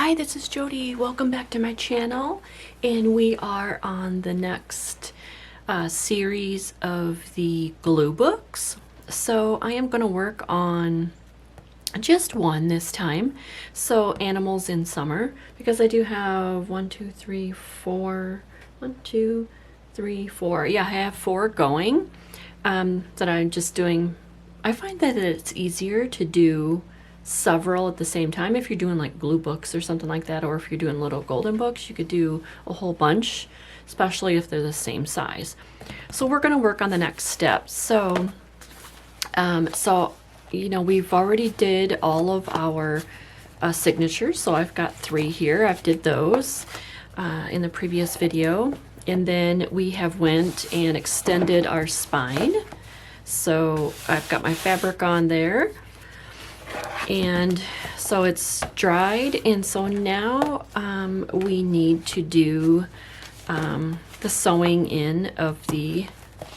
Hi, this is Jody. Welcome back to my channel, and we are on the next series of the glue books. So I am going to work on just one this time. So animals in summer, because I do have 1, 2, 3, 4. 1, 2, 3, 4. Yeah, I have 4 going that I'm just doing. I find that it's easier to do several at the same time. If you're doing like glue books or something like that, or if you're doing little golden books, you could do a whole bunch, especially if they're the same size. So we're going to work on the next step. So you know, we've already did all of our signatures. So I've got 3 here. I've did those in the previous video, and then we have went and extended our spine. So I've got my fabric on there, and so it's dried, and so now we need to do the sewing in of the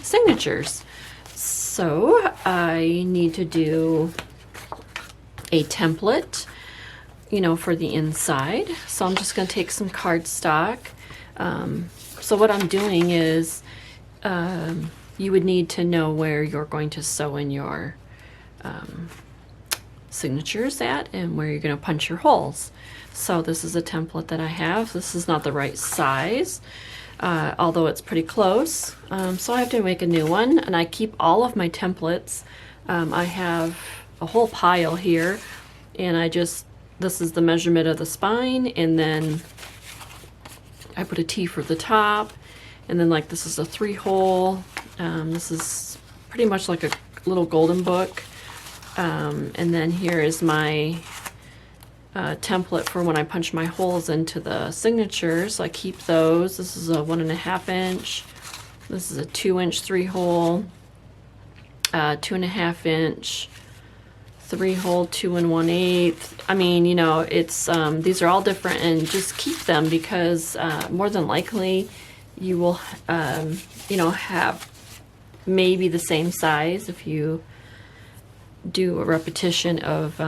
signatures. So I need to do a template, you know, for the inside. So I'm just going to take some cardstock. So what I'm doing is you would need to know where you're going to sew in your signatures at and where you're going to punch your holes. So this is a template that I have. This is not the right size, although it's pretty close. So I have to make a new one, and I keep all of my templates. I have a whole pile here, and this is the measurement of the spine, and then I put a T for the top, and then like this is a 3-hole. This is pretty much like a little golden book. And then here is my template for when I punch my holes into the signatures. So I keep those. This is a 1.5 inch. This is a 2-inch 3-hole, 2.5 inch 3-hole, 2 1/8. I mean, you know, it's these are all different, and just keep them because more than likely you will, you know, have maybe the same size if you do a repetition of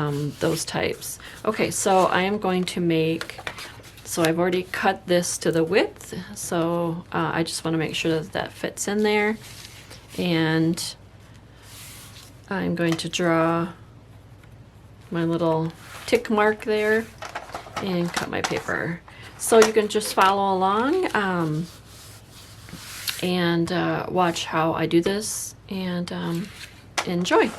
those types. Okay, so I am going to make, so I've already cut this to the width, so I just want to make sure that that fits in there, and I'm going to draw my little tick mark there and cut my paper. So you can just follow along and watch how I do this, and enjoy.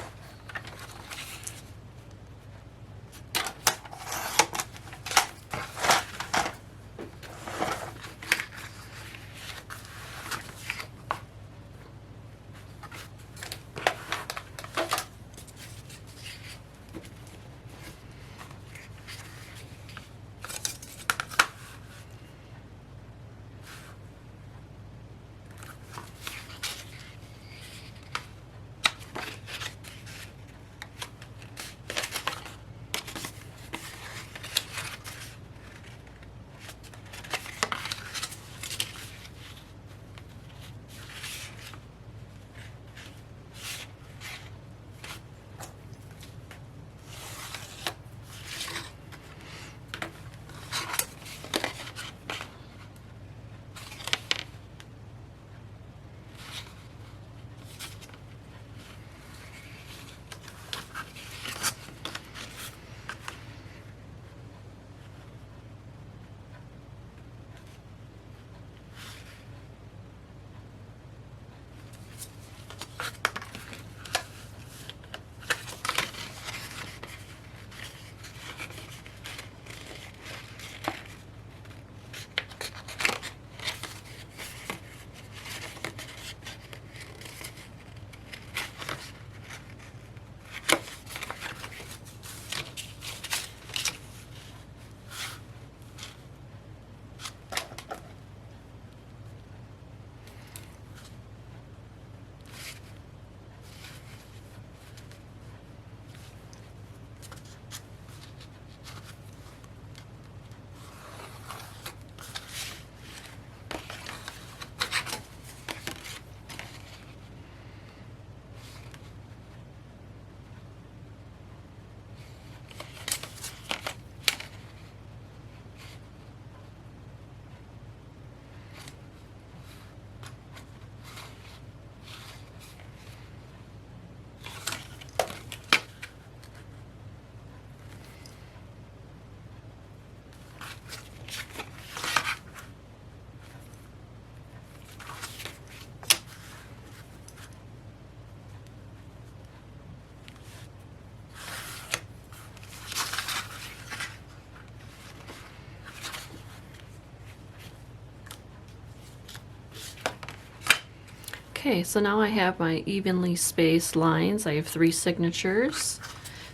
Okay, so now I have my evenly spaced lines. I have 3 signatures.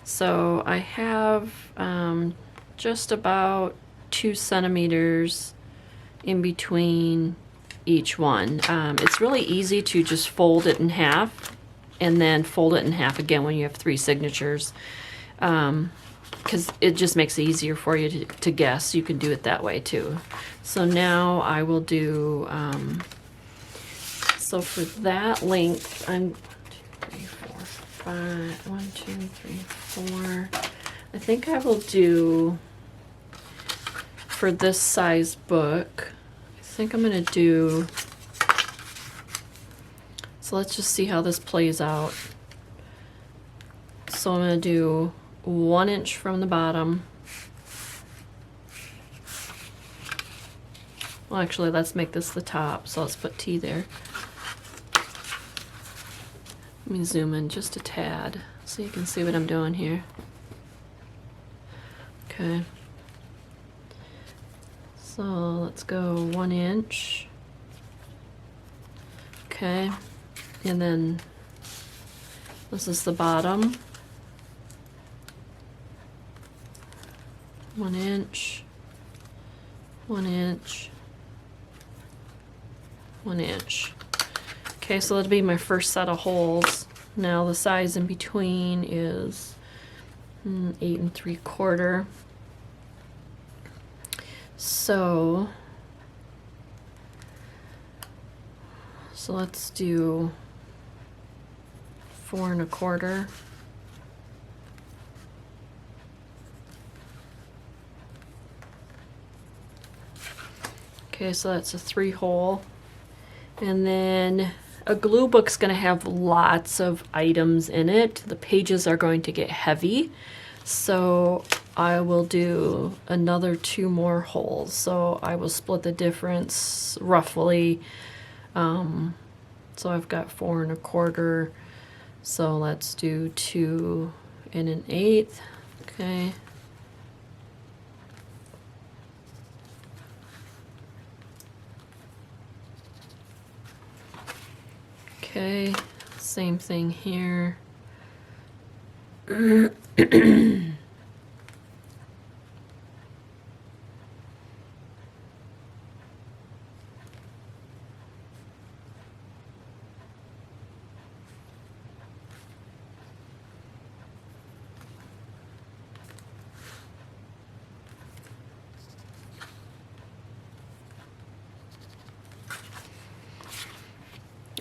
So I have just about 2 centimeters in between each one. It's really easy to just fold it in half and then fold it in half again when you have 3 signatures, because it just makes it easier for you to guess. You can do it that way too. So now I will do, so for that length, I'm 1, 2, 3, 4, 5, 1, 2, 3, 4. I think I will do, for this size book, I think I'm going to do, so let's just see how this plays out. So I'm going to do 1 inch from the bottom. Well, actually, let's make this the top, so let's put T there. Let me zoom in just a tad so you can see what I'm doing here. Okay. So let's go 1 inch. Okay. And then this is the bottom. 1 inch. 1 inch. 1 inch. Okay, so that'll be my first set of holes. Now the size in between is 8 3/4. So let's do 4 1/4. Okay, so that's a 3 hole. And then a glue book's going to have lots of items in it. The pages are going to get heavy. So I will do another 2 more holes. So I will split the difference roughly. So I've got 4 1/4. So let's do 2 1/8. Okay. Okay, same thing here.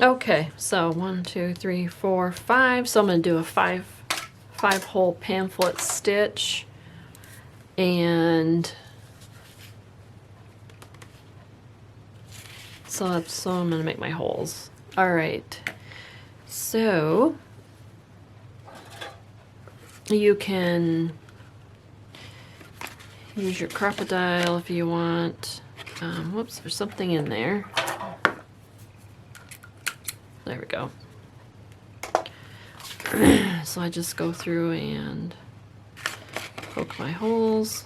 Okay, so 1, 2, 3, 4, 5. So I'm going to do a 5 hole pamphlet stitch, and so I'm going to make my holes. All right, so you can use your crocodile if you want. Whoops, there's something in there. There we go. So I just go through and poke my holes.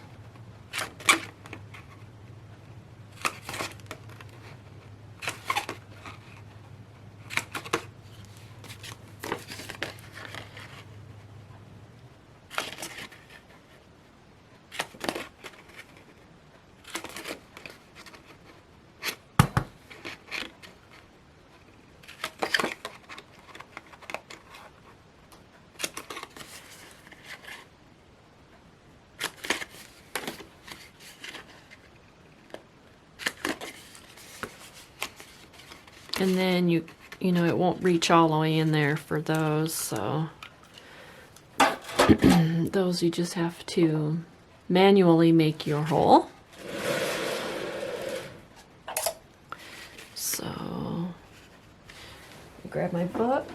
And then you know, it won't reach all the way in there for those, so those you just have to manually make your hole. So grab my book.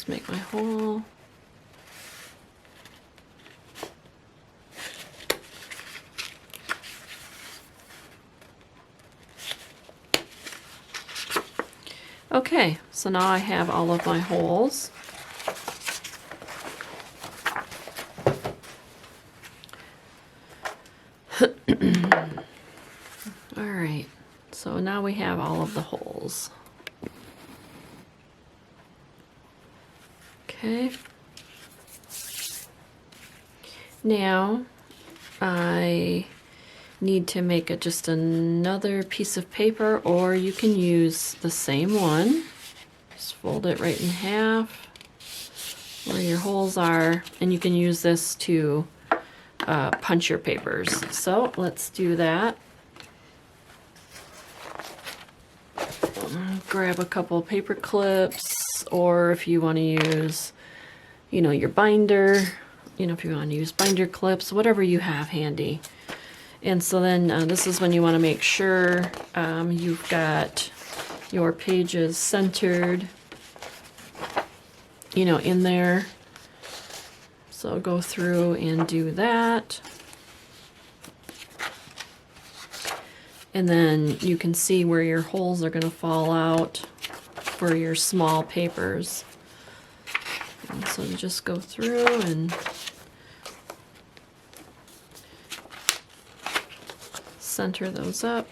Make my hole. Okay, so now I have all of my holes. All right, so now we have all of the holes. Okay. Now I need to make just another piece of paper, or you can use the same one. Just fold it right in half where your holes are, and you can use this to punch your papers. So let's do that. Grab a couple paper clips, or if you want to use, you know, your binder, you know, if you want to use binder clips, whatever you have handy. And so then this is when you want to make sure you've got your pages centered, you know, in there. So go through and do that. And then you can see where your holes are going to fall out for your small papers. And so you just go through and center those up.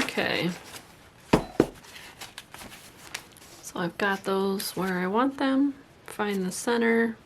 Okay, so I've got those where I want them. Find the center.